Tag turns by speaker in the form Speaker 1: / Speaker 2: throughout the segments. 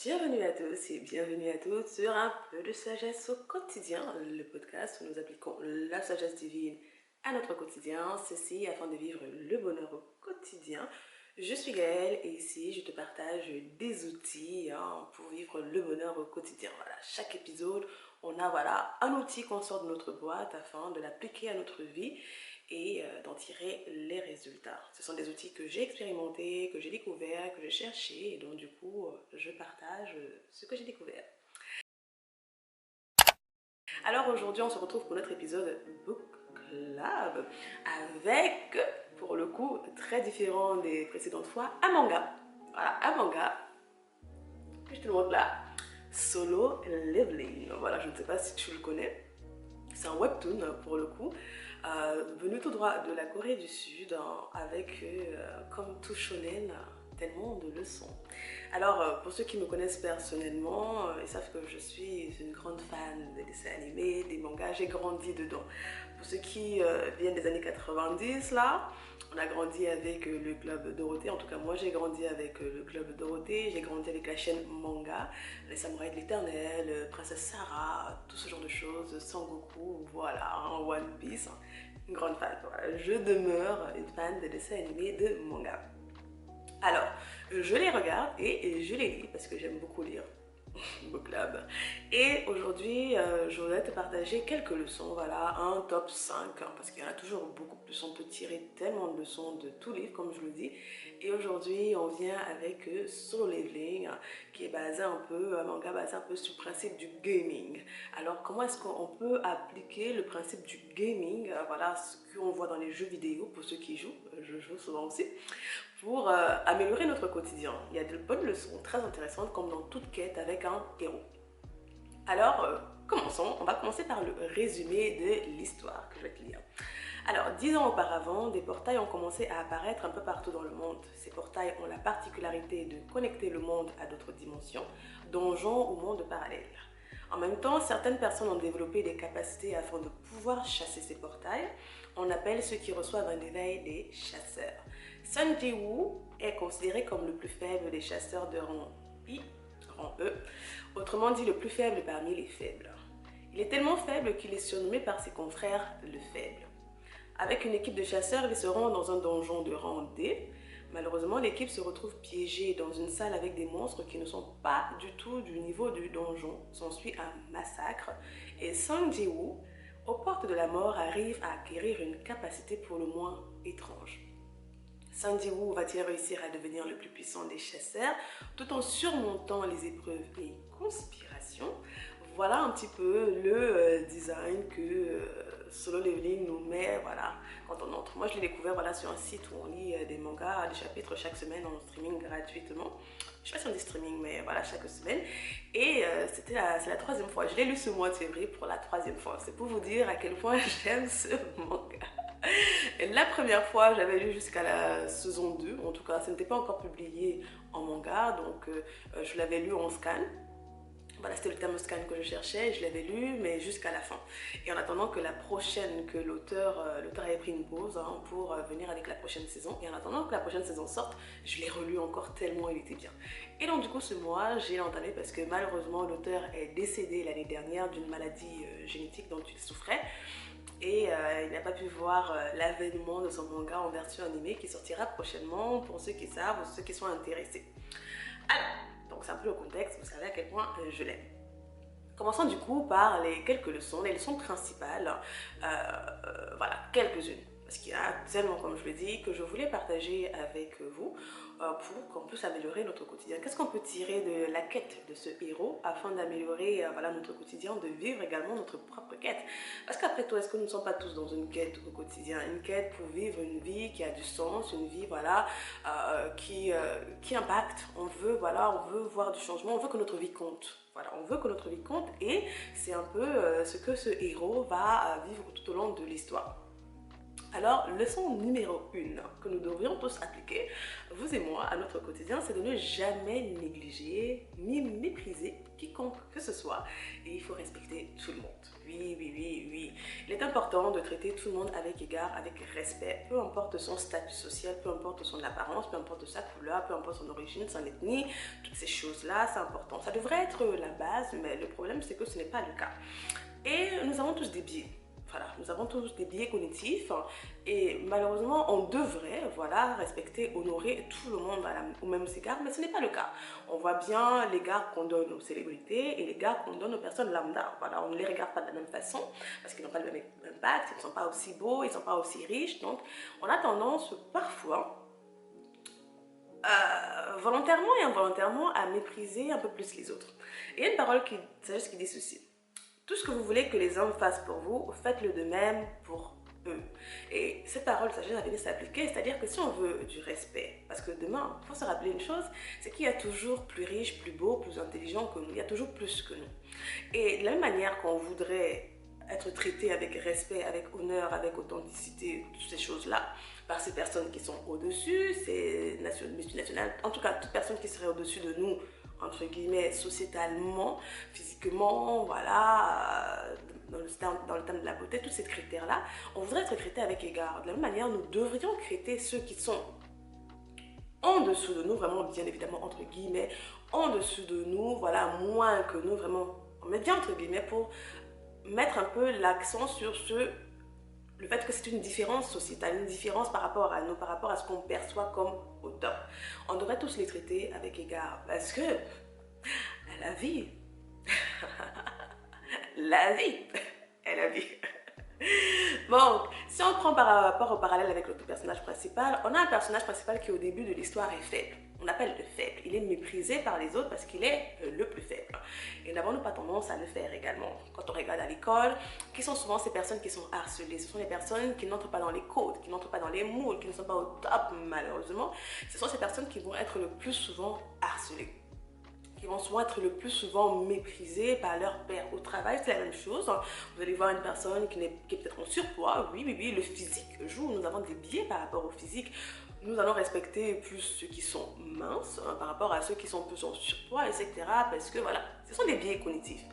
Speaker 1: Bienvenue à tous et bienvenue à toutes sur un peu de sagesse au quotidien, le podcast où nous appliquons la sagesse divine à notre quotidien, ceci afin de vivre le bonheur au quotidien. Je suis Gaëlle et ici je te partage des outils pour vivre le bonheur au quotidien. Voilà, chaque épisode, on a un outil qu'on sort de notre boîte afin de l'appliquer à notre vie et d'en tirer les résultats. Ce sont des outils que j'ai expérimentés, que j'ai découverts, que j'ai cherchés et donc du coup je partage ce que j'ai découvert. Alors aujourd'hui on se retrouve pour notre épisode Book Club avec, pour le coup, très différent des précédentes fois, un manga. Voilà, un manga que je te montre là. Solo Leveling. Voilà, je ne sais pas si tu le connais. C'est un webtoon pour le coup, venu tout droit de la Corée du Sud, avec, comme tout shonen, tellement de leçons. Alors, pour ceux qui me connaissent personnellement, ils savent que je suis une grande fan des dessins animés, des mangas, j'ai grandi dedans. Pour ceux qui viennent des années 90, là, on a grandi avec le Club Dorothée, en tout cas moi j'ai grandi avec le Club Dorothée, j'ai grandi avec la chaîne Manga, les Samouraïs de l'Éternel, Princesse Sarah, tout ce genre de choses, Sangoku, voilà, One Piece, une grande fan. Voilà. Je demeure une fan des dessins animés de manga. Alors, je les regarde et je les lis parce que j'aime beaucoup lire. Book Club. Et aujourd'hui, je voudrais te partager quelques leçons, voilà, un top 5, parce qu'il y en a toujours beaucoup plus, on peut tirer tellement de leçons de tout livre, comme je le dis. Et aujourd'hui, on vient avec Solo Leveling, qui est basé un peu, un manga basé un peu sur le principe du gaming. Alors, comment est-ce qu'on peut appliquer le principe du gaming, voilà, ce qu'on voit dans les jeux vidéo, pour ceux qui jouent, je joue souvent aussi, pour améliorer notre quotidien. Il y a de bonnes leçons très intéressantes comme dans toute quête avec un héros. Alors, commençons. On va commencer par le résumé de l'histoire que je vais te lire. Alors, 10 ans auparavant, des portails ont commencé à apparaître un peu partout dans le monde. Ces portails ont la particularité de connecter le monde à d'autres dimensions, donjons ou mondes parallèles. En même temps, certaines personnes ont développé des capacités afin de pouvoir chasser ces portails. On appelle ceux qui reçoivent un éveil des chasseurs. Sun Ji-woo est considéré comme le plus faible des chasseurs de rang I, rang E, autrement dit le plus faible parmi les faibles. Il est tellement faible qu'il est surnommé par ses confrères le faible. Avec une équipe de chasseurs, ils se rendent dans un donjon de rang D. Malheureusement, l'équipe se retrouve piégée dans une salle avec des monstres qui ne sont pas du tout du niveau du donjon. S'ensuit un massacre et Sung Ji-woo, aux portes de la mort, arrive à acquérir une capacité pour le moins étrange. Sung Ji-woo va-t-il réussir à devenir le plus puissant des chasseurs tout en surmontant les épreuves et conspirations? Voilà un petit peu le design que Solo Leveling nous met, voilà, quand on entre. Moi, je l'ai découvert voilà, sur un site où on lit des mangas, des chapitres chaque semaine en streaming gratuitement. Je ne sais pas si on dit streaming, mais voilà, chaque semaine. Et c'est la troisième fois. Je l'ai lu ce mois de février pour la troisième fois. C'est pour vous dire à quel point j'aime ce manga. Et la première fois, j'avais lu jusqu'à la saison 2. En tout cas, ça n'était pas encore publié en manga. Donc, je l'avais lu en scan. Voilà, c'était le terme scan que je cherchais, je l'avais lu, mais jusqu'à la fin. Et en attendant que la prochaine, que l'auteur avait pris une pause pour venir avec la prochaine saison. Et en attendant que la prochaine saison sorte, je l'ai relu encore tellement il était bien. Et donc du coup, ce mois, j'ai entamé parce que malheureusement, l'auteur est décédé l'année dernière d'une maladie génétique dont il souffrait. Et il n'a pas pu voir l'avènement de son manga en version animée qui sortira prochainement pour ceux qui savent ou ceux qui sont intéressés. Alors, donc c'est un peu le contexte, vous savez à quel point je l'aime. Commençons du coup par quelques leçons, les leçons principales, voilà, quelques-unes. Parce qu'il y en a tellement, comme je le dis, que je voulais partager avec vous pour qu'on puisse améliorer notre quotidien. Qu'est-ce qu'on peut tirer de la quête de ce héros afin d'améliorer voilà, notre quotidien, de vivre également notre propre quête? Parce qu'après tout, est-ce que nous ne sommes pas tous dans une quête au quotidien? Une quête pour vivre une vie qui a du sens, une vie voilà, qui impacte. On veut voir du changement, on veut que notre vie compte. Voilà, on veut que notre vie compte et c'est un peu ce que ce héros va vivre tout au long de l'histoire. Alors, leçon numéro 1 que nous devrions tous appliquer, vous et moi, à notre quotidien, c'est de ne jamais négliger ni mépriser quiconque que ce soit. Et il faut respecter tout le monde. Oui, oui, oui, oui. Il est important de traiter tout le monde avec égard, avec respect, peu importe son statut social, peu importe son apparence, peu importe sa couleur, peu importe son origine, son ethnie, toutes ces choses-là, c'est important. Ça devrait être la base, mais le problème, c'est que ce n'est pas le cas. Et nous avons tous des biais. Voilà, nous avons tous des biais cognitifs et malheureusement, on devrait, voilà, respecter, honorer tout le monde au même égard, mais ce n'est pas le cas. On voit bien l'égard qu'on donne aux célébrités et l'égard qu'on donne aux personnes lambda. Voilà, on ne les regarde pas de la même façon parce qu'ils n'ont pas le même impact, ils ne sont pas aussi beaux, ils ne sont pas aussi riches. Donc, on a tendance parfois, volontairement et involontairement, à mépriser un peu plus les autres. Et il y a une parole sagesse qui dit ceci. Tout ce que vous voulez que les hommes fassent pour vous, faites-le de même pour eux. Et cette parole sagesse a venu s'appliquer, c'est-à-dire que si on veut du respect, parce que demain, il faut se rappeler une chose, c'est qu'il y a toujours plus riche, plus beau, plus intelligent que nous, il y a toujours plus que nous. Et de la même manière qu'on voudrait être traité avec respect, avec honneur, avec authenticité, toutes ces choses-là, par ces personnes qui sont au-dessus, ces multinationales, en tout cas, toute personne qui serait au-dessus de nous, entre guillemets, sociétalement, physiquement, voilà, dans le terme de la beauté, tous ces critères-là, on voudrait être traité avec égard. De la même manière, nous devrions traiter ceux qui sont en dessous de nous, vraiment bien évidemment, entre guillemets, en dessous de nous, voilà, moins que nous, vraiment, on met bien entre guillemets pour mettre un peu l'accent sur le fait que c'est une différence sociétale, une différence par rapport à nous, par rapport à ce qu'on perçoit comme au top. On devrait tous les traiter avec égard parce que la vie, la vie est la vie. Bon, si on prend par rapport au parallèle avec notre personnage principal, on a un personnage principal qui au début de l'histoire est faible. On appelle le faible. Il est méprisé par les autres parce qu'il est le plus faible. Et n'avons-nous pas tendance à le faire également quand on regarde à l'école? Qui sont souvent ces personnes qui sont harcelées? Ce sont les personnes qui n'entrent pas dans les codes, qui n'entrent pas dans les moules, qui ne sont pas au top malheureusement. Ce sont ces personnes qui vont être le plus souvent harcelées, qui vont souvent être le plus souvent méprisés par leur père. Au travail, c'est la même chose. Vous allez voir une personne qui est peut-être en surpoids. Oui, oui, oui, le physique joue. Nous avons des biais par rapport au physique. Nous allons respecter plus ceux qui sont minces par rapport à ceux qui sont plus en surpoids, etc. Parce que voilà, ce sont des biais cognitifs.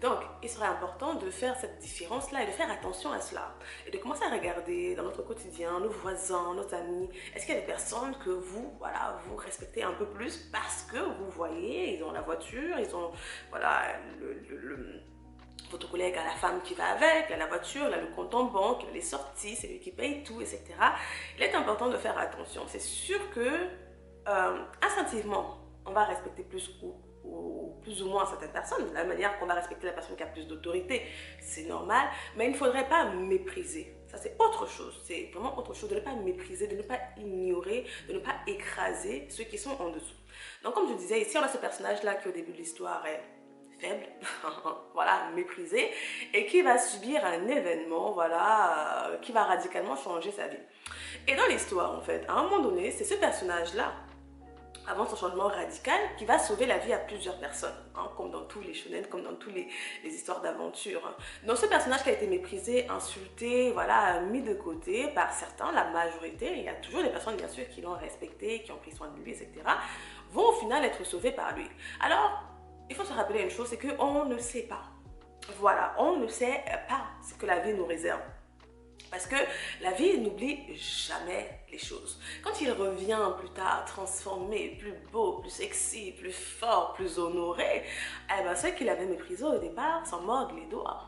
Speaker 1: Donc, il serait important de faire cette différence-là et de faire attention à cela. Et de commencer à regarder dans notre quotidien, nos voisins, nos amis. Est-ce qu'il y a des personnes que vous, voilà, vous respectez un peu plus parce que vous voyez, ils ont la voiture, ils ont, voilà, votre collègue a la femme qui va avec, il a la voiture, il a le compte en banque, il a les sorties, c'est lui qui paye tout, etc. Il est important de faire attention. C'est sûr que instinctivement, on va respecter plus plus ou moins certaines personnes, de la manière qu'on va respecter la personne qui a plus d'autorité, c'est normal, mais il ne faudrait pas mépriser. Ça, c'est autre chose, c'est vraiment autre chose, de ne pas mépriser, de ne pas ignorer, de ne pas écraser ceux qui sont en dessous. Donc, comme je disais, ici, on a ce personnage-là qui, au début de l'histoire, est faible, voilà, méprisé, et qui va subir un événement, voilà, qui va radicalement changer sa vie. Et dans l'histoire, en fait, à un moment donné, c'est ce personnage-là, avant son changement radical, qui va sauver la vie à plusieurs personnes, hein, comme dans tous les shonen, comme dans tous les histoires d'aventure. Hein. Donc ce personnage qui a été méprisé, insulté, voilà, mis de côté par certains, la majorité, il y a toujours des personnes bien sûr qui l'ont respecté, qui ont pris soin de lui, etc., vont au final être sauvées par lui. Alors, il faut se rappeler une chose, c'est qu'on ne sait pas. Voilà, on ne sait pas ce que la vie nous réserve. Parce que la vie n'oublie jamais les choses. Quand il revient plus tard, transformé, plus beau, plus sexy, plus fort, plus honoré, eh ben, ceux qui l'avaient méprisé au départ s'en mordent les doigts.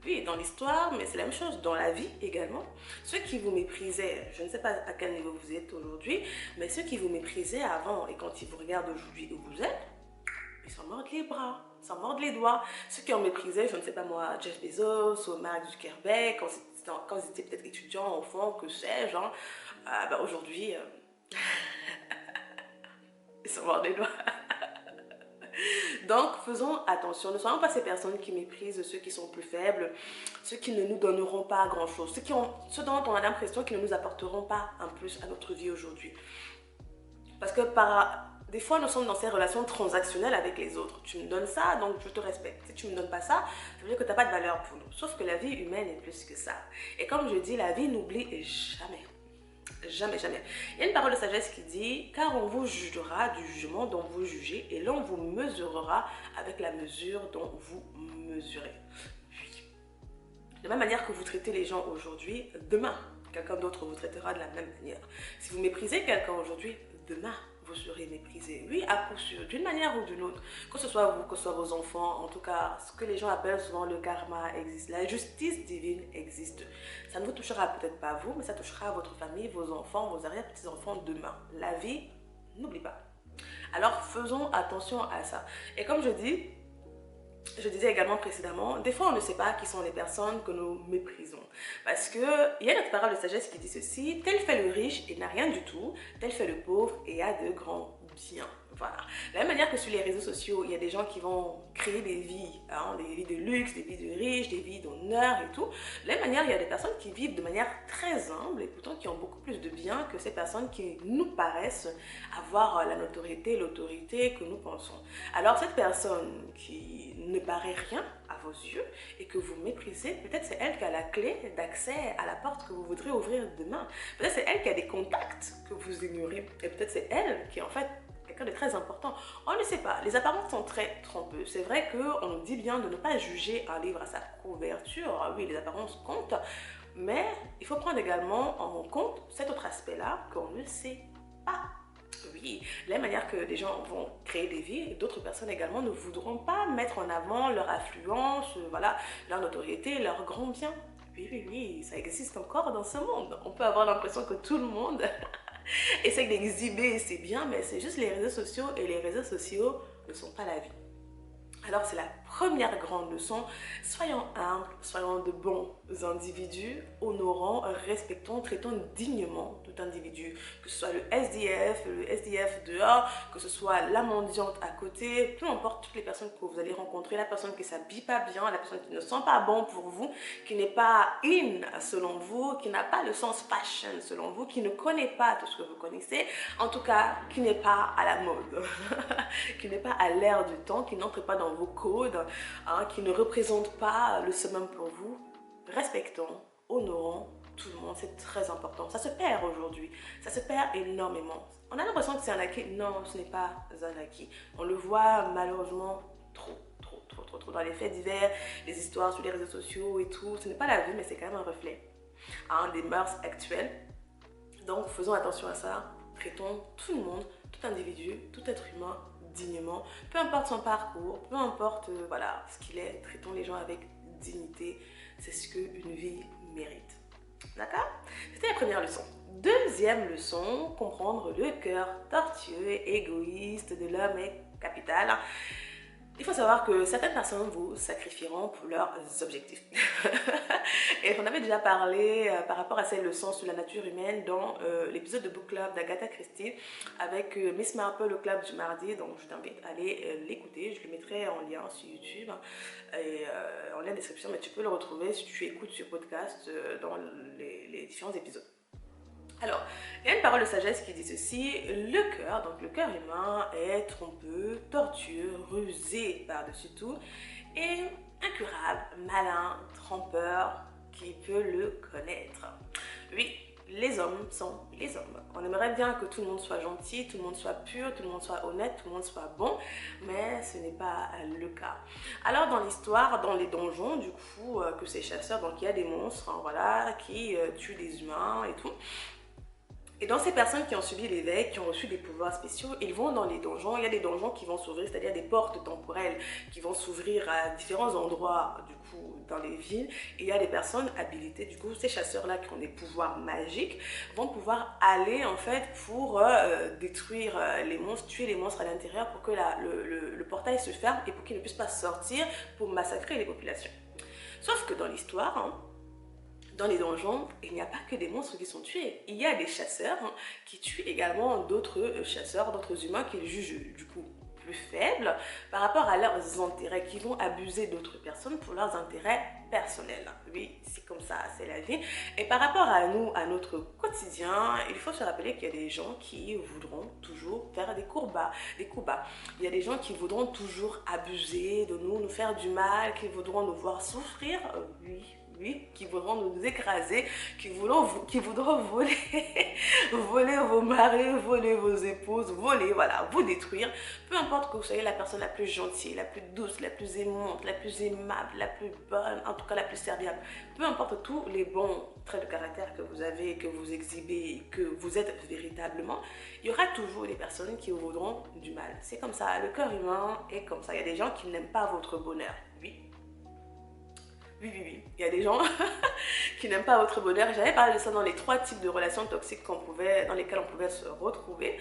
Speaker 1: Oui, dans l'histoire, mais c'est la même chose dans la vie également. Ceux qui vous méprisaient, je ne sais pas à quel niveau vous êtes aujourd'hui, mais ceux qui vous méprisaient avant et quand ils vous regardent aujourd'hui où vous êtes, ils s'en mordent les bras, ils s'en mordent les doigts. Ceux qui ont méprisé, je ne sais pas moi, Jeff Bezos ou Mark Zuckerberg, quand ils étaient peut-être étudiants, enfants, que sais-je, hein, bah aujourd'hui, ils s'en mordent les doigts. Donc, faisons attention. Ne soyons pas ces personnes qui méprisent ceux qui sont plus faibles, ceux qui ne nous donneront pas grand-chose, ceux dont on a l'impression qu'ils ne nous apporteront pas un plus à notre vie aujourd'hui. Parce que des fois, nous sommes dans ces relations transactionnelles avec les autres. Tu me donnes ça, donc je te respecte. Si tu ne me donnes pas ça, ça veut dire que tu n'as pas de valeur pour nous. Sauf que la vie humaine est plus que ça. Et comme je dis, la vie n'oublie jamais. Jamais, jamais. Il y a une parole de sagesse qui dit « Car on vous jugera du jugement dont vous jugez et l'on vous mesurera avec la mesure dont vous mesurez. » De la même manière que vous traitez les gens aujourd'hui, demain, quelqu'un d'autre vous traitera de la même manière. Si vous méprisez quelqu'un aujourd'hui, demain, vous serez méprisé. Oui, à coup sûr, d'une manière ou d'une autre. Que ce soit vous, que ce soit vos enfants, en tout cas, ce que les gens appellent souvent le karma existe. La justice divine existe. Ça ne vous touchera peut-être pas vous, mais ça touchera votre famille, vos enfants, vos arrière-petits-enfants demain. La vie, n'oublie pas. Alors, faisons attention à ça. Et comme je disais également précédemment, des fois on ne sait pas qui sont les personnes que nous méprisons. Parce qu'il y a notre parole de sagesse qui dit ceci, tel fait le riche et n'a rien du tout, tel fait le pauvre et a de grands biens. Voilà. De la même manière que sur les réseaux sociaux, il y a des gens qui vont créer des vies de luxe, des vies de riches, des vies d'honneur et tout. De la même manière, il y a des personnes qui vivent de manière très humble et pourtant qui ont beaucoup plus de biens que ces personnes qui nous paraissent avoir la notoriété, l'autorité que nous pensons. Alors cette personne qui ne paraît rien à vos yeux et que vous méprisez, peut-être c'est elle qui a la clé d'accès à la porte que vous voudrez ouvrir demain. Peut-être c'est elle qui a des contacts que vous ignorez et peut-être c'est elle qui en fait quelqu'un de très important. On ne sait pas. Les apparences sont très trompeuses. C'est vrai qu'on nous dit bien de ne pas juger un livre à sa couverture. Oui, les apparences comptent. Mais il faut prendre également en compte cet autre aspect-là qu'on ne sait pas. Oui, de la même manière que des gens vont créer des vies, d'autres personnes également ne voudront pas mettre en avant leur affluence, voilà, leur notoriété, leur grand bien. Oui, oui, oui, ça existe encore dans ce monde. On peut avoir l'impression que tout le monde essaie d'exhiber ses biens, mais c'est juste les réseaux sociaux et les réseaux sociaux ne sont pas la vie. Alors c'est la première grande leçon, soyons humbles, soyons de bons individus, honorant, respectons, traitons dignement tout individu, que ce soit le SDF dehors, que ce soit la mendiante à côté, peu importe toutes les personnes que vous allez rencontrer, la personne qui ne s'habille pas bien, la personne qui ne sent pas bon pour vous, qui n'est pas in selon vous, qui n'a pas le sens fashion selon vous, qui ne connaît pas tout ce que vous connaissez, en tout cas qui n'est pas à la mode, qui n'est pas à l'air du temps, qui n'entre pas dans vos codes, qui ne représente pas le summum pour vous. Respectons, honorons tout le monde, c'est très important. Ça se perd aujourd'hui, ça se perd énormément. On a l'impression que c'est un acquis. Non, ce n'est pas un acquis. On le voit malheureusement trop dans les faits divers, les histoires sur les réseaux sociaux et tout. Ce n'est pas la vie, mais c'est quand même un reflet des mœurs actuelles. Donc faisons attention à ça. Traitons tout le monde, tout individu, tout être humain dignement, peu importe son parcours, peu importe voilà, ce qu'il est, traitons les gens avec dignité, c'est ce qu'une vie mérite. D'accord? C'était la première leçon. Deuxième leçon, comprendre le cœur tortueux et égoïste de l'homme est capital. Il faut savoir que certaines personnes vous sacrifieront pour leurs objectifs. Et on avait déjà parlé par rapport à ces leçons sur la nature humaine dans l'épisode de Book Club d'Agatha Christie avec Miss Marple, le club du mardi. Donc je t'invite à aller l'écouter. Je le mettrai en lien sur YouTube et en lien de description, mais tu peux le retrouver si tu écoutes ce podcast dans les différents épisodes. Alors, il y a une parole de sagesse qui dit ceci, le cœur, donc le cœur humain est trompeux, tortueux, rusé par-dessus tout et incurable, malin, trompeur, qui peut le connaître. Oui, les hommes sont les hommes. On aimerait bien que tout le monde soit gentil, tout le monde soit pur, tout le monde soit honnête, tout le monde soit bon, mais ce n'est pas le cas. Alors dans l'histoire, dans les donjons, du coup, que ces chasseurs, donc il y a des monstres, voilà, qui tuent des humains et tout. Et dans ces personnes qui ont subi l'éveil, qui ont reçu des pouvoirs spéciaux, ils vont dans les donjons. Il y a des donjons qui vont s'ouvrir, c'est-à-dire des portes temporelles qui vont s'ouvrir à différents endroits, du coup, dans les villes. Et il y a des personnes habilitées, du coup, ces chasseurs-là qui ont des pouvoirs magiques vont pouvoir aller, en fait, pour détruire les monstres, tuer les monstres à l'intérieur pour que le portail se ferme et pour qu'ils ne puissent pas sortir pour massacrer les populations. Sauf que dans l'histoire, dans les donjons, il n'y a pas que des monstres qui sont tués. Il y a des chasseurs qui tuent également d'autres chasseurs, d'autres humains qu'ils jugent du coup plus faibles par rapport à leurs intérêts, qui vont abuser d'autres personnes pour leurs intérêts personnels. Oui, c'est comme ça, c'est la vie. Et par rapport à nous, à notre quotidien, il faut se rappeler qu'il y a des gens qui voudront toujours faire des coups bas. Il y a des gens qui voudront toujours abuser de nous faire du mal, qui voudront nous voir souffrir, oui, qui voudront nous écraser, qui voudront voler, voler vos maris, voler vos épouses, voler, voilà, vous détruire. Peu importe que vous soyez la personne la plus gentille, la plus douce, la plus aimante, la plus aimable, la plus bonne, en tout cas la plus serviable. Peu importe tous les bons traits de caractère que vous avez, que vous exhibez, que vous êtes véritablement, il y aura toujours des personnes qui vous voudront du mal. C'est comme ça, le cœur humain est comme ça. Il y a des gens qui n'aiment pas votre bonheur, oui. Oui. Il y a des gens qui n'aiment pas votre bonheur. J'avais parlé de ça dans les 3 types de relations toxiques dans lesquelles on pouvait se retrouver.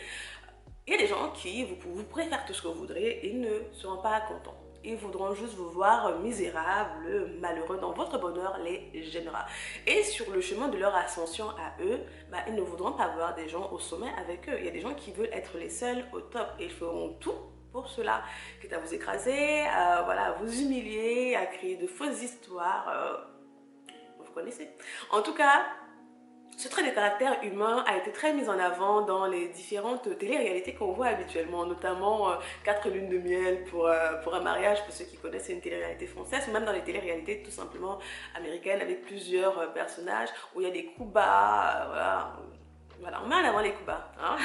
Speaker 1: Il y a des gens qui, vous pourrez faire tout ce que vous voudrez, ils ne seront pas contents. Ils voudront juste vous voir misérable, malheureux. Dans votre bonheur les gênera. Et sur le chemin de leur ascension à eux, ils ne voudront pas voir des gens au sommet avec eux. Il y a des gens qui veulent être les seuls au top et ils feront tout pour cela, quitte à vous écraser, à vous humilier, à créer de fausses histoires, vous connaissez. En tout cas, ce trait de caractère humain a été très mis en avant dans les différentes télé-réalités qu'on voit habituellement, notamment 4 lunes de miel pour un mariage, pour ceux qui connaissent, c'est une télé-réalité française, ou même dans les télé-réalités tout simplement américaines avec plusieurs personnages où il y a des coups bas, voilà, on met en avant les coups bas, hein.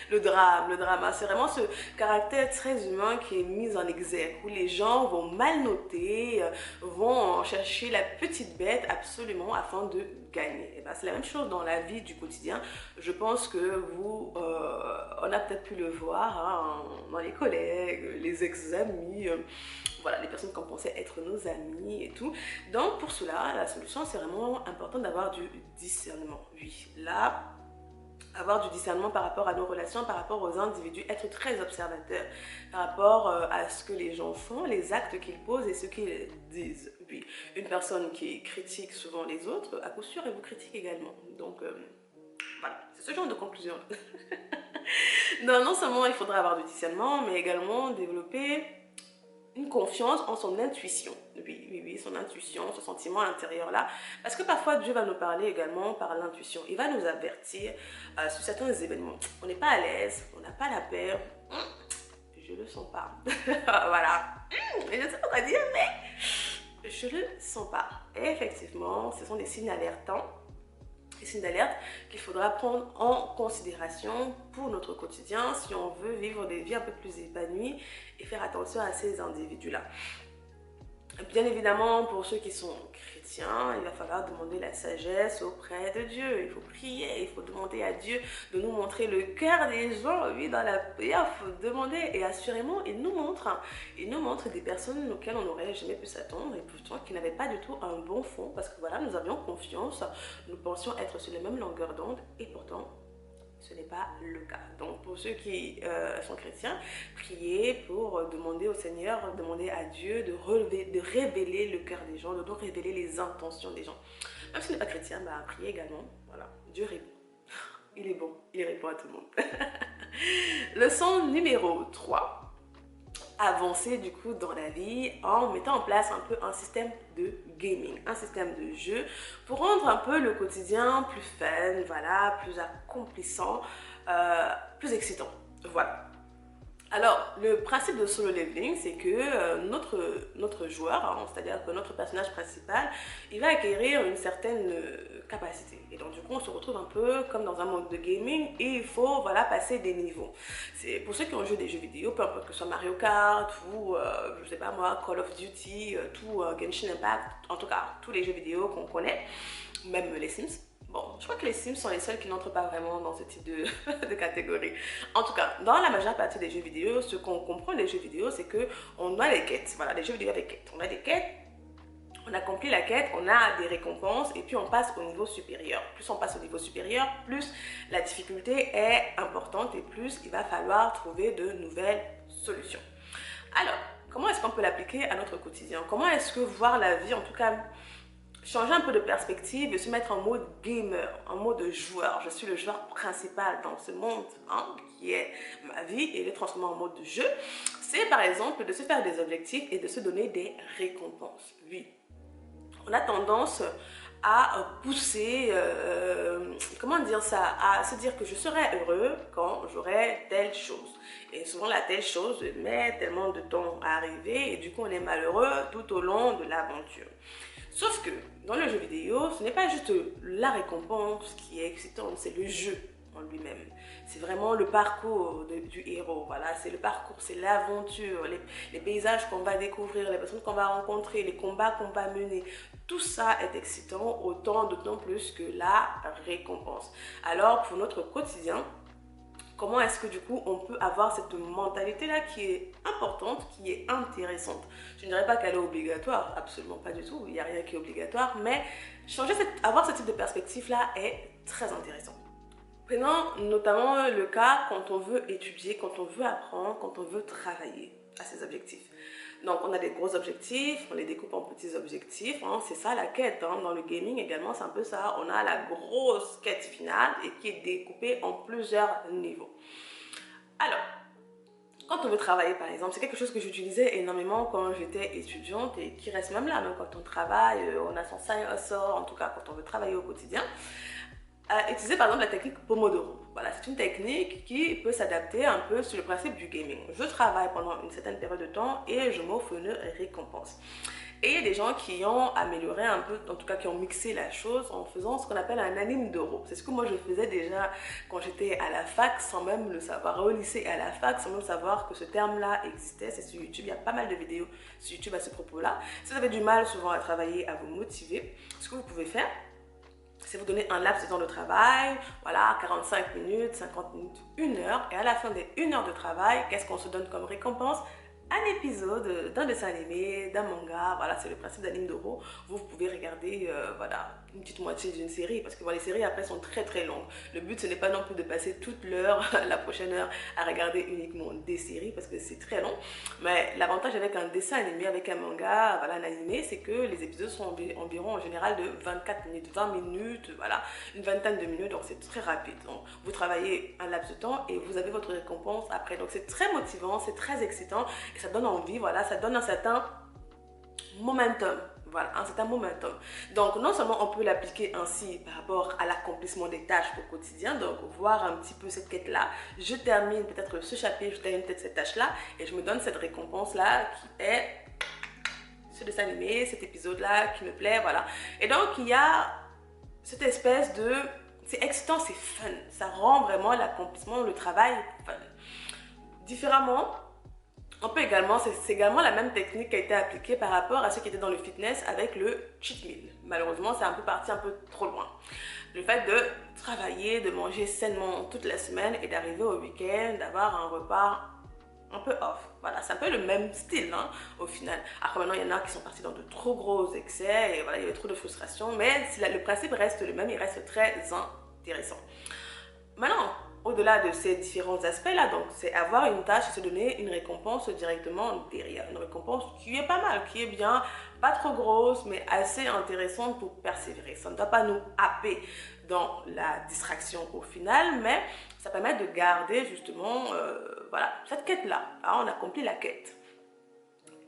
Speaker 1: Le drame, c'est vraiment ce caractère très humain qui est mis en exergue, où les gens vont mal noter, vont chercher la petite bête absolument afin de gagner. C'est la même chose dans la vie du quotidien. Je pense que on a peut-être pu le voir dans les collègues, les ex-amis, voilà, les personnes qu'on pensait être nos amis et tout. Donc pour cela, la solution, c'est vraiment important d'avoir du discernement. Oui, là, avoir du discernement par rapport à nos relations, par rapport aux individus, être très observateur par rapport à ce que les gens font, les actes qu'ils posent et ce qu'ils disent. Oui, une personne qui critique souvent les autres, à coup sûr, elle vous critique également. Donc, voilà, c'est ce genre de conclusion. Non seulement il faudra avoir du discernement, mais également développer une confiance en son intuition. Oui, son intuition, ce sentiment intérieur là. Parce que parfois Dieu va nous parler également par l'intuition. Il va nous avertir sur certains événements. On n'est pas à l'aise, on n'a pas la paix. Je le sens pas. Voilà. Je ne sais pas quoi dire, mais je le sens pas. Et effectivement, ce sont des signes alertants. Des signes d'alerte qu'il faudra prendre en considération pour notre quotidien si on veut vivre des vies un peu plus épanouies et faire attention à ces individus-là. Bien évidemment, pour ceux qui sont chrétiens, il va falloir demander la sagesse auprès de Dieu. Il faut prier, il faut demander à Dieu de nous montrer le cœur des gens. Oui, dans la prière, il faut demander et assurément, il nous montre des personnes auxquelles on n'aurait jamais pu s'attendre et pourtant qui n'avaient pas du tout un bon fond parce que voilà, nous avions confiance, nous pensions être sur la même longueur d'onde et pourtant, ce n'est pas le cas. Donc pour ceux qui sont chrétiens, priez pour demander au Seigneur, demander à Dieu de révéler le cœur des gens, de nous révéler les intentions des gens. Même si on n'est pas chrétien, priez également. Voilà, Dieu répond. Il est bon, il répond à tout le monde. Leçon numéro 3. Avancer du coup dans la vie en mettant en place un peu un système de gaming, un système de jeu pour rendre un peu le quotidien plus fun, voilà, plus accomplissant, plus excitant, voilà. Alors, le principe de solo leveling, c'est que notre joueur, c'est-à-dire que notre personnage principal, il va acquérir une certaine capacité. Et donc, du coup, on se retrouve un peu comme dans un mode de gaming et il faut, voilà, passer des niveaux. C'est pour ceux qui ont joué des jeux vidéo, peu importe que ce soit Mario Kart ou, je sais pas moi, Call of Duty, Genshin Impact, en tout cas, tous les jeux vidéo qu'on connaît, même les Sims. Bon, je crois que les Sims sont les seuls qui n'entrent pas vraiment dans ce type de catégorie. En tout cas, dans la majeure partie des jeux vidéo, ce qu'on comprend des jeux vidéo, c'est qu'on a les quêtes. Voilà, les jeux vidéo avec quêtes. On a des quêtes, on accomplit la quête, on a des récompenses et puis on passe au niveau supérieur. Plus on passe au niveau supérieur, plus la difficulté est importante et plus il va falloir trouver de nouvelles solutions. Alors, comment est-ce qu'on peut l'appliquer à notre quotidien? Comment est-ce que voir la vie, en tout cas changer un peu de perspective et se mettre en mode gamer, en mode joueur. Je suis le joueur principal dans ce monde, hein, qui est ma vie, et le transformer en mode jeu, c'est par exemple de se faire des objectifs et de se donner des récompenses. Oui, on a tendance à pousser, comment dire ça, à se dire que je serai heureux quand j'aurai telle chose. Et souvent la telle chose met tellement de temps à arriver et du coup on est malheureux tout au long de l'aventure. Sauf que dans le jeu vidéo, ce n'est pas juste la récompense qui est excitante, c'est le jeu en lui-même. C'est vraiment le parcours du héros, voilà, c'est le parcours, c'est l'aventure, les paysages qu'on va découvrir, les personnes qu'on va rencontrer, les combats qu'on va mener. Tout ça est excitant, d'autant plus que la récompense. Alors pour notre quotidien, comment est-ce que du coup on peut avoir cette mentalité-là qui est importante, qui est intéressante. Je ne dirais pas qu'elle est obligatoire, absolument pas du tout, il n'y a rien qui est obligatoire, mais avoir ce type de perspective-là est très intéressant. Prenons notamment le cas quand on veut étudier, quand on veut apprendre, quand on veut travailler à ses objectifs. Donc on a des gros objectifs, on les découpe en petits objectifs, hein, c'est ça la quête, hein. Dans le gaming également c'est un peu ça, on a la grosse quête finale et qui est découpée en plusieurs niveaux. Alors, quand on veut travailler par exemple, c'est quelque chose que j'utilisais énormément quand j'étais étudiante et qui reste même là, même quand on travaille, on a son side hustle, en tout cas quand on veut travailler au quotidien. Utiliser par exemple la technique Pomodoro. Voilà, c'est une technique qui peut s'adapter un peu sur le principe du gaming. Je travaille pendant une certaine période de temps et je m'offre une récompense. Et il y a des gens qui ont amélioré un peu, en tout cas qui ont mixé la chose en faisant ce qu'on appelle un anime d'euro. C'est ce que moi je faisais déjà quand j'étais à la fac sans même le savoir, au lycée et à la fac sans même savoir que ce terme-là existait. C'est sur YouTube, il y a pas mal de vidéos sur YouTube à ce propos-là. Si vous avez du mal souvent à travailler, à vous motiver, ce que vous pouvez faire, c'est vous donner un laps de temps de travail, voilà, 45 minutes, 50 minutes, 1 heure. Et à la fin des 1 heure de travail, qu'est-ce qu'on se donne comme récompense? Un épisode d'un dessin animé, d'un manga, voilà, c'est le principe d'anime d'euro. Vous pouvez regarder, voilà, une petite moitié d'une série, parce que voilà, les séries après sont très très longues. Le but, ce n'est pas non plus de passer toute l'heure, la prochaine heure, à regarder uniquement des séries, parce que c'est très long. Mais l'avantage avec un dessin animé, avec un manga, voilà, un animé, c'est que les épisodes sont environ en général de 24 minutes, 20 minutes, voilà, une vingtaine de minutes, donc c'est très rapide. Donc, vous travaillez un laps de temps et vous avez votre récompense après. Donc c'est très motivant, c'est très excitant. Ça donne envie, voilà, ça donne un certain momentum, voilà, un certain momentum. Donc non seulement on peut l'appliquer ainsi par rapport à l'accomplissement des tâches au quotidien, donc voir un petit peu cette quête-là, je termine peut-être ce chapitre, je termine peut-être cette tâche-là, et je me donne cette récompense-là qui est ce dessin animé, cet épisode-là qui me plaît, voilà. Et donc il y a cette espèce de... c'est excitant, c'est fun, ça rend vraiment l'accomplissement, le travail fun. Différemment, on peut également, c'est également la même technique qui a été appliquée par rapport à ceux qui étaient dans le fitness avec le cheat meal. Malheureusement, c'est un peu parti un peu trop loin. Le fait de travailler, de manger sainement toute la semaine et d'arriver au week-end, d'avoir un repas un peu off. Voilà, c'est un peu le même style, hein, au final. Après, maintenant, il y en a qui sont partis dans de trop gros excès et voilà, il y avait trop de frustration. Mais le principe reste le même, il reste très intéressant. Maintenant, au-delà de ces différents aspects-là, donc c'est avoir une tâche et se donner une récompense directement derrière. Une récompense qui est pas mal, qui est bien, pas trop grosse, mais assez intéressante pour persévérer. Ça ne doit pas nous happer dans la distraction au final, mais ça permet de garder justement voilà, cette quête-là. Alors, on accomplit la quête.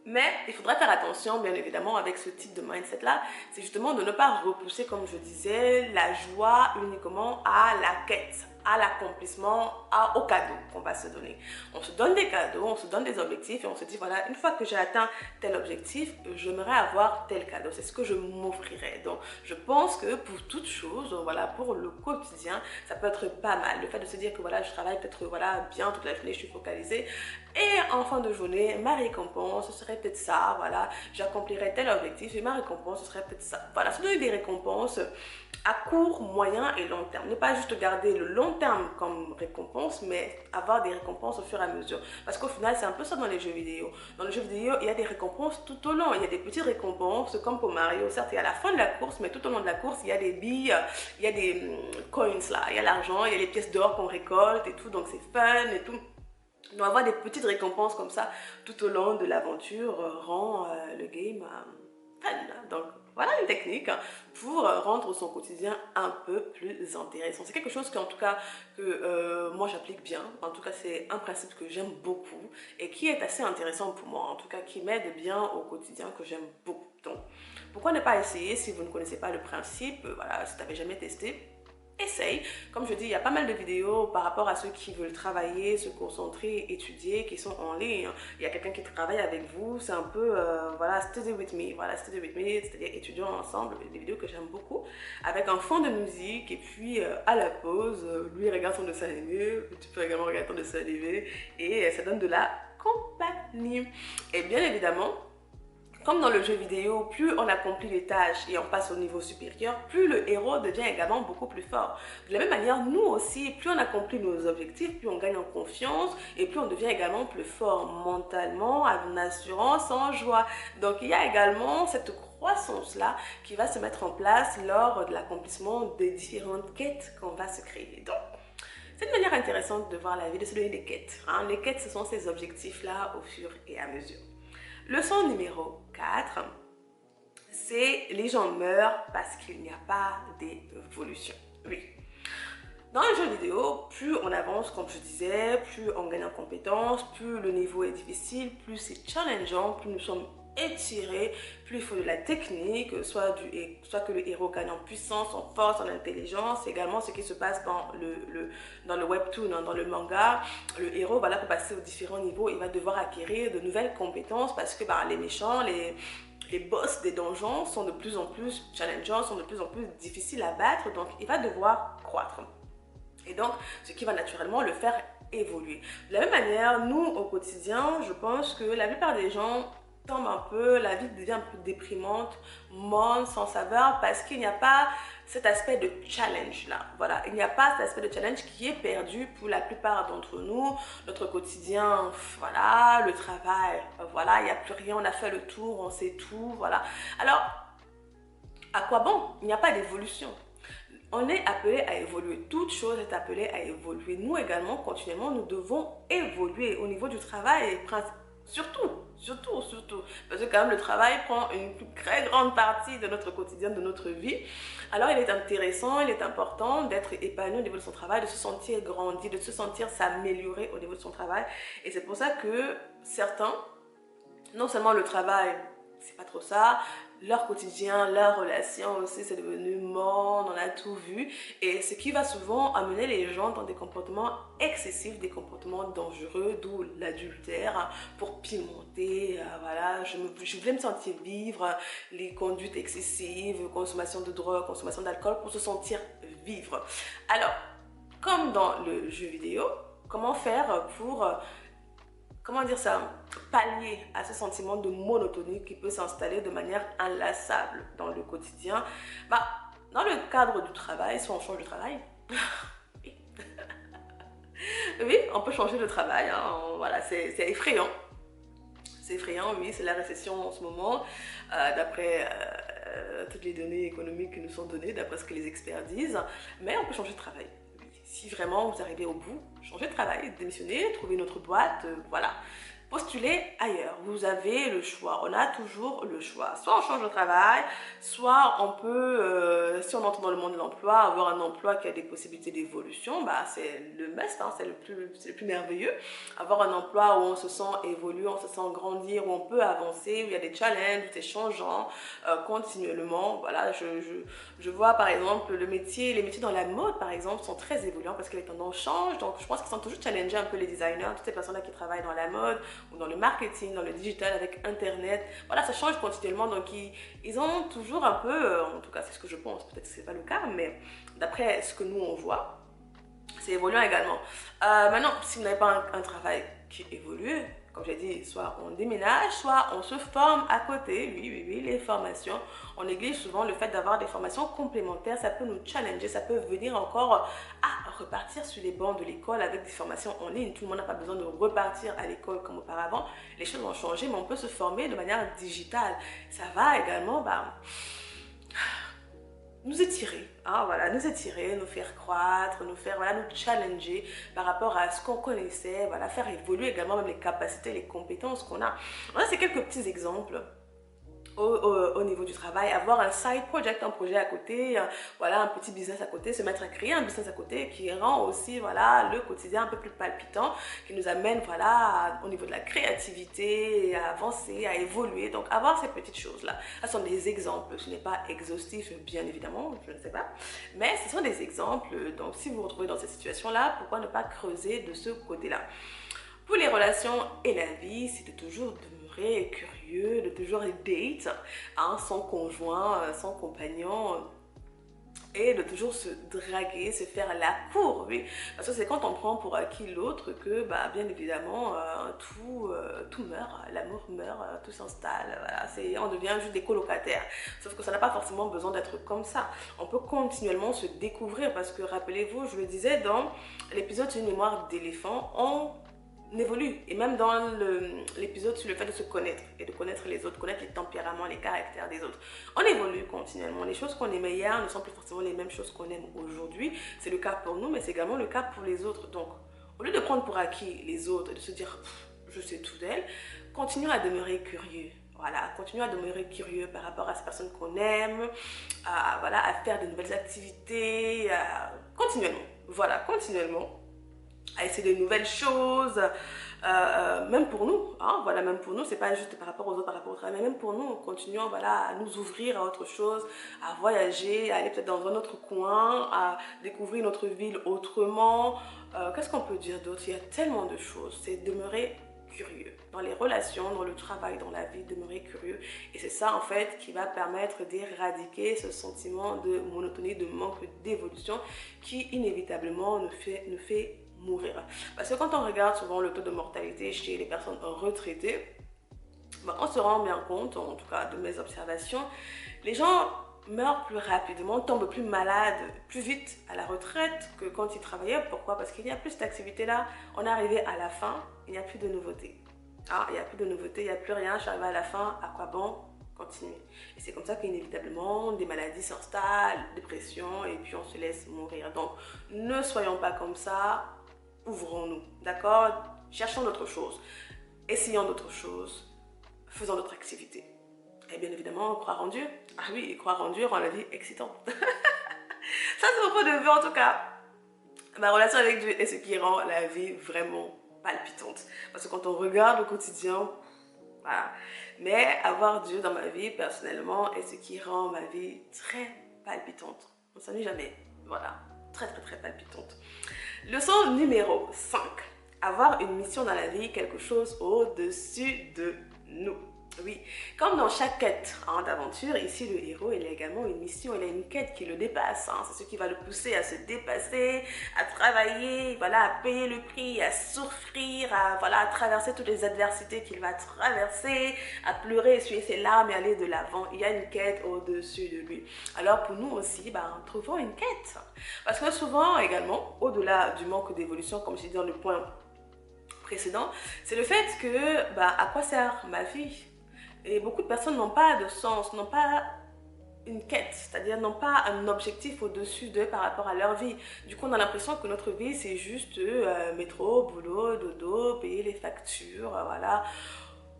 Speaker 1: Mais il faudra faire attention, bien évidemment, avec ce type de mindset-là, c'est justement de ne pas repousser, comme je disais, la joie uniquement à la quête, à l'accomplissement, au cadeau qu'on va se donner. On se donne des cadeaux, on se donne des objectifs et on se dit, voilà, une fois que j'ai atteint tel objectif, j'aimerais avoir tel cadeau. C'est ce que je m'offrirais. Donc, je pense que pour toute chose, voilà, pour le quotidien, ça peut être pas mal. Le fait de se dire que, voilà, je travaille peut-être, voilà, bien toute la journée, je suis focalisée. Et en fin de journée, ma récompense, ce serait peut-être ça, voilà, j'accomplirais tel objectif et ma récompense, ce serait peut-être ça. Voilà, se donner des récompenses à court, moyen et long terme. Ne pas juste garder le long terme comme récompense, mais avoir des récompenses au fur et à mesure. Parce qu'au final, c'est un peu ça dans les jeux vidéo. Dans les jeux vidéo, il y a des récompenses tout au long. Il y a des petites récompenses, comme pour Mario. Certes, il y a la fin de la course, mais tout au long de la course, il y a des billes, il y a des coins là. Il y a l'argent, il y a les pièces d'or qu'on récolte et tout. Donc, c'est fun et tout. Donc, avoir des petites récompenses comme ça tout au long de l'aventure rend le game fun. Donc, voilà une technique pour rendre son quotidien un peu plus intéressant. C'est quelque chose qu'en tout cas, moi j'applique bien. En tout cas, c'est un principe que j'aime beaucoup et qui est assez intéressant pour moi. En tout cas, qui m'aide bien au quotidien, que j'aime beaucoup. Donc, pourquoi ne pas essayer si vous ne connaissez pas le principe? Voilà, si tu n'avais jamais testé, essaye. Comme je dis, il y a pas mal de vidéos par rapport à ceux qui veulent travailler, se concentrer, étudier, qui sont en ligne. Il y a quelqu'un qui travaille avec vous, c'est un peu, voilà, study with me, voilà, study with me, c'est-à-dire étudions ensemble, des vidéos que j'aime beaucoup, avec un fond de musique, et puis à la pause, lui il regarde son dessin animé, tu peux également regarder ton dessin animé, et ça donne de la compagnie. Et bien évidemment, comme dans le jeu vidéo, plus on accomplit les tâches et on passe au niveau supérieur, plus le héros devient également beaucoup plus fort. De la même manière, nous aussi, plus on accomplit nos objectifs, plus on gagne en confiance et plus on devient également plus fort mentalement, en assurance, en joie. Donc il y a également cette croissance-là qui va se mettre en place lors de l'accomplissement des différentes quêtes qu'on va se créer. Donc, c'est une manière intéressante de voir la vie, de se donner des quêtes. Hein. Les quêtes, ce sont ces objectifs-là au fur et à mesure. Leçon numéro 4, c'est les gens meurent parce qu'il n'y a pas d'évolution. Oui. Dans un jeu vidéo, plus on avance, comme je disais, plus on gagne en compétences, plus le niveau est difficile, plus c'est challengeant, plus nous sommes étirés, plus il faut de la technique, soit que le héros gagne en puissance, en force, en intelligence. C'est également ce qui se passe dans le webtoon, hein, dans le manga. Le héros, voilà, pour passer aux différents niveaux, il va devoir acquérir de nouvelles compétences parce que les méchants, les boss des donjons sont de plus en plus challengeants, sont de plus en plus difficiles à battre, donc il va devoir croître. Et donc, ce qui va naturellement le faire évoluer. De la même manière, nous, au quotidien, je pense que la plupart des gens tombent un peu, la vie devient un peu déprimante, morne, sans saveur, parce qu'il n'y a pas cet aspect de challenge là. Voilà, il n'y a pas cet aspect de challenge qui est perdu pour la plupart d'entre nous. Notre quotidien, voilà, le travail, voilà, il n'y a plus rien, on a fait le tour, on sait tout, voilà. Alors, à quoi bon? Il n'y a pas d'évolution. On est appelé à évoluer. Toute chose est appelée à évoluer. Nous également, continuellement, nous devons évoluer au niveau du travail. Surtout. Parce que quand même, le travail prend une très grande partie de notre quotidien, de notre vie. Alors, il est intéressant, il est important d'être épanoui au niveau de son travail, de se sentir grandi, de se sentir s'améliorer au niveau de son travail. Et c'est pour ça que certains, non seulement le travail, c'est pas trop ça, leur quotidien, leur relation aussi, c'est devenu morne, on a tout vu. Et ce qui va souvent amener les gens dans des comportements excessifs, des comportements dangereux, d'où l'adultère, pour pimenter, voilà, je voulais me sentir vivre, les conduites excessives, consommation de drogue, consommation d'alcool, pour se sentir vivre. Alors, comme dans le jeu vidéo, comment faire pour... comment dire ça, pallier à ce sentiment de monotonie qui peut s'installer de manière inlassable dans le quotidien. Dans le cadre du travail, soit on change de travail, oui, on peut changer de travail, hein, voilà, c'est effrayant. C'est effrayant, oui, c'est la récession en ce moment, d'après toutes les données économiques qui nous sont données, d'après ce que les experts disent, mais on peut changer de travail. Si vraiment vous arrivez au bout, changez de travail, démissionnez, trouvez une autre boîte, voilà. Postulez ailleurs, vous avez le choix, on a toujours le choix. Soit on change de travail, soit on peut, si on entre dans le monde de l'emploi, avoir un emploi qui a des possibilités d'évolution, c'est le must, hein, c'est le plus merveilleux. Avoir un emploi où on se sent évoluer, on se sent grandir, où on peut avancer, où il y a des challenges, où c'est changeant continuellement. Voilà, je vois par exemple les métiers dans la mode par exemple sont très évoluants parce que les tendances changent, donc je pense qu'ils sont toujours challengés un peu les designers, toutes ces personnes-là qui travaillent dans la mode, ou dans le marketing, dans le digital, avec internet, voilà, ça change continuellement, donc ils ont toujours un peu, en tout cas c'est ce que je pense, peut-être que c'est pas le cas, mais d'après ce que nous on voit, c'est évoluant également. Maintenant, si vous n'avez pas un travail qui évolue, comme j'ai dit, soit on déménage, soit on se forme à côté. Oui, les formations. On néglige souvent le fait d'avoir des formations complémentaires. Ça peut nous challenger, ça peut venir encore à repartir sur les bancs de l'école avec des formations en ligne. Tout le monde n'a pas besoin de repartir à l'école comme auparavant. Les choses ont changé, mais on peut se former de manière digitale. Ça va également, nous étirer, hein, voilà, nous étirer, nous faire croître, nous challenger par rapport à ce qu'on connaissait, voilà, faire évoluer également même les capacités, les compétences qu'on a. Voilà, c'est quelques petits exemples au niveau du travail, avoir un side project, un projet à côté, voilà, un petit business à côté, se mettre à créer un business à côté qui rend aussi, voilà, le quotidien un peu plus palpitant, qui nous amène, voilà, au niveau de la créativité, à avancer, à évoluer. Donc, avoir ces petites choses-là. Ce sont des exemples. Ce n'est pas exhaustif, bien évidemment, je ne sais pas. Mais ce sont des exemples. Donc, si vous vous retrouvez dans cette situation-là, pourquoi ne pas creuser de ce côté-là? Pour les relations et la vie, c'est de toujours demeurer curieux, de toujours date hein, son conjoint, son compagnon et de toujours se draguer, se faire la cour, oui. Parce que c'est quand on prend pour acquis l'autre que, bah, bien évidemment, tout meurt, l'amour meurt, tout s'installe, voilà, on devient juste des colocataires. Sauf que ça n'a pas forcément besoin d'être comme ça. On peut continuellement se découvrir parce que, rappelez-vous, je le disais dans l'épisode sur une mémoire d'éléphant, on évolue. Et même dans l'épisode sur le fait de se connaître et de connaître les autres, connaître les tempéraments, les caractères des autres. On évolue continuellement. Les choses qu'on aimait hier ne sont plus forcément les mêmes choses qu'on aime aujourd'hui. C'est le cas pour nous, mais c'est également le cas pour les autres. Donc, au lieu de prendre pour acquis les autres et de se dire « je sais tout d'elle », continuons à demeurer curieux. Voilà, continuons à demeurer curieux par rapport à ces personnes qu'on aime, voilà, à faire de nouvelles activités, continuellement. Voilà, continuellement à essayer de nouvelles choses, même pour nous, hein, voilà, même pour nous, c'est pas juste par rapport aux autres, par rapport au travail, mais même pour nous, continuons, voilà, à nous ouvrir à autre chose, à voyager, à aller peut-être dans un autre coin, à découvrir notre ville autrement. Qu'est-ce qu'on peut dire d'autre? Il y a tellement de choses, c'est demeurer curieux. Dans les relations, dans le travail, dans la vie, demeurer curieux. Et c'est ça, en fait, qui va permettre d'éradiquer ce sentiment de monotonie, de manque d'évolution qui, inévitablement, nous fait mourir. Parce que quand on regarde souvent le taux de mortalité chez les personnes retraitées, ben, on se rend bien compte, en tout cas de mes observations, les gens meurent plus rapidement, tombent plus malades, plus vite à la retraite que quand ils travaillaient. Pourquoi? Parce qu'il n'y a plus d'activité là. On est arrivé à la fin, il n'y a plus de nouveautés. Ah, il n'y a plus de nouveautés, il n'y a plus rien, je suis arrivée à la fin, à quoi bon continuer? Et c'est comme ça qu'inévitablement, des maladies s'installent, dépression, et puis on se laisse mourir. Donc, ne soyons pas comme ça. Ouvrons-nous, d'accord? Cherchons d'autres choses, essayons d'autres choses, faisons d'autres activités. Et bien évidemment, croire en Dieu. Ah oui, croire en Dieu rend la vie excitante. Ça, c'est mon point de vue en tout cas. Ma relation avec Dieu est ce qui rend la vie vraiment palpitante. Parce que quand on regarde au quotidien, voilà. Mais avoir Dieu dans ma vie, personnellement, est ce qui rend ma vie très palpitante. On ne s'ennuie jamais. Voilà, très très très palpitante. Leçon numéro 5. Avoir une mission dans la vie, quelque chose au-dessus de nous. Oui, comme dans chaque quête hein, d'aventure, ici le héros il a également une mission, il a une quête qui le dépasse. Hein. C'est ce qui va le pousser à se dépasser, à travailler, voilà, à payer le prix, à souffrir, à traverser toutes les adversités qu'il va traverser, à pleurer, essuyer ses larmes et aller de l'avant. Il y a une quête au-dessus de lui. Alors pour nous aussi, trouvons une quête. Parce que souvent également, au-delà du manque d'évolution, comme je disais dans le point précédent, c'est le fait que, à quoi sert ma vie? Et beaucoup de personnes n'ont pas de sens, n'ont pas une quête, c'est-à-dire n'ont pas un objectif au-dessus d'eux par rapport à leur vie. Du coup, on a l'impression que notre vie, c'est juste métro, boulot, dodo, payer les factures, voilà,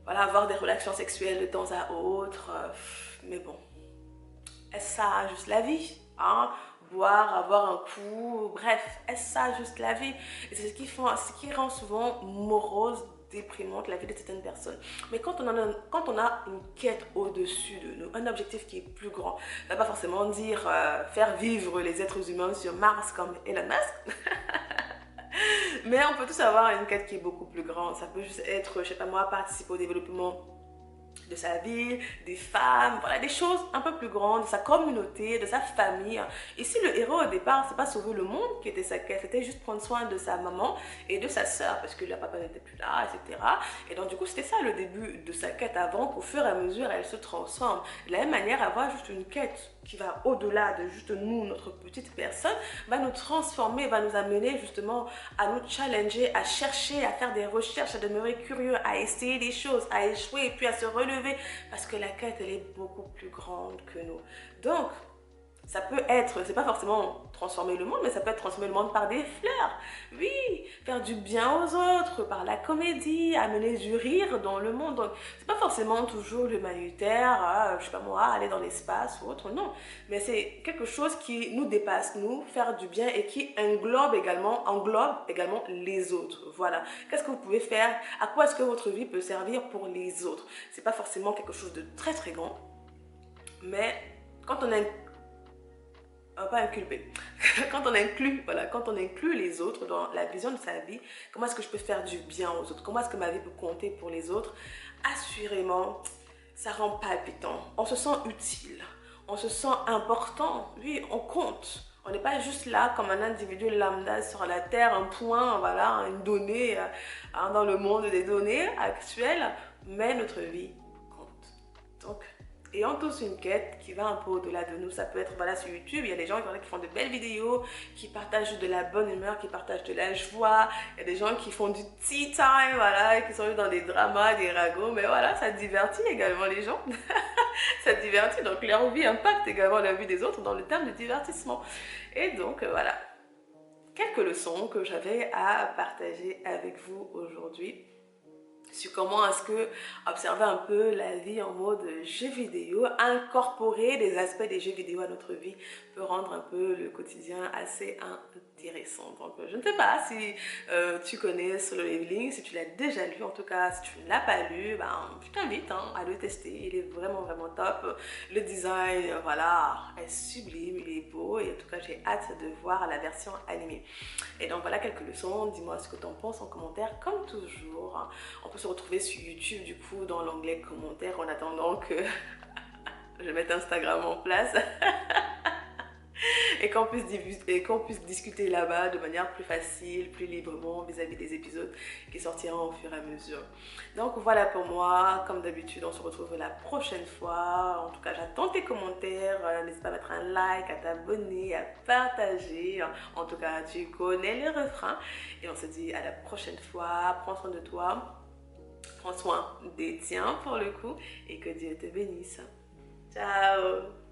Speaker 1: avoir des relations sexuelles de temps à autre. Mais bon, est-ce ça juste la vie hein? Boire, avoir un coup, bref, est-ce ça juste la vie? Et c'est ce qui rend souvent morose, déprimante la vie de certaines personnes. Mais quand on a une quête au-dessus de nous, un objectif qui est plus grand, ça ne va pas forcément dire faire vivre les êtres humains sur Mars comme Elon Musk. Mais on peut tous avoir une quête qui est beaucoup plus grande. Ça peut juste être, je sais pas moi, participer au développement de sa ville, des femmes, voilà, des choses un peu plus grandes, de sa communauté, de sa famille. Ici, le héros, au départ, c'est pas sauver le monde qui était sa quête, c'était juste prendre soin de sa maman et de sa sœur, parce que le papa n'était plus là, etc. Et donc, du coup, c'était ça le début de sa quête avant qu'au fur et à mesure, elle se transforme. De la même manière, avoir juste une quête qui va au-delà de juste nous, notre petite personne, va nous transformer, va nous amener justement à nous challenger, à chercher, à faire des recherches, à demeurer curieux, à essayer des choses, à échouer et puis à se relever parce que la quête, elle est beaucoup plus grande que nous. Donc, Ça peut être, c'est pas forcément transformer le monde, mais ça peut être transformer le monde par des fleurs. Oui, faire du bien aux autres, par la comédie, amener du rire dans le monde. Donc, c'est pas forcément toujours l'humanitaire, je sais pas moi, aller dans l'espace ou autre, non. Mais c'est quelque chose qui nous dépasse, nous, faire du bien et qui englobe également les autres. Voilà. Qu'est-ce que vous pouvez faire? À quoi est-ce que votre vie peut servir pour les autres? C'est pas forcément quelque chose de très très grand, mais quand on a pas inculpé. Quand on inclut, voilà, quand on inclut les autres dans la vision de sa vie, comment est-ce que je peux faire du bien aux autres? Comment est-ce que ma vie peut compter pour les autres? Assurément, ça rend palpitant. On se sent utile. On se sent important. Oui, on compte. On n'est pas juste là comme un individu lambda sur la Terre, un point, voilà, une donnée dans le monde des données actuelles, mais notre vie compte. Donc, ayant tous une quête qui va un peu au-delà de nous. Ça peut être, voilà, sur YouTube, il y a des gens qui font de belles vidéos, qui partagent de la bonne humeur, qui partagent de la joie. Il y a des gens qui font du tea time, voilà, qui sont dans des dramas, des ragots. Mais voilà, ça divertit également les gens. Ça divertit, donc leur vie impacte également la vie des autres dans le terme de divertissement. Et donc, voilà, quelques leçons que j'avais à partager avec vous aujourd'hui sur comment est-ce que observer un peu la vie en mode jeu vidéo, incorporer des aspects des jeux vidéo à notre vie peut rendre un peu le quotidien assez intéressant. Donc je ne sais pas si tu connais Solo Leveling, si tu l'as déjà lu, en tout cas si tu ne l'as pas lu, ben, je t'invite à le tester, il est vraiment vraiment top. Le design, voilà, est sublime, il est beau et en tout cas j'ai hâte de voir la version animée. Et donc voilà quelques leçons, dis-moi ce que tu en penses en commentaire comme toujours. On peut se retrouver sur YouTube du coup dans l'onglet commentaires en attendant que je mette Instagram en place et qu'on puisse discuter là-bas de manière plus facile, plus librement vis-à-vis des épisodes qui sortiront au fur et à mesure. Donc voilà pour moi, comme d'habitude on se retrouve la prochaine fois. En tout cas j'attends tes commentaires, n'hésite pas à mettre un like, à t'abonner, à partager. En tout cas tu connais le refrain et on se dit à la prochaine fois. Prends soin de toi. Prends soin des tiens pour le coup et que Dieu te bénisse. Ciao!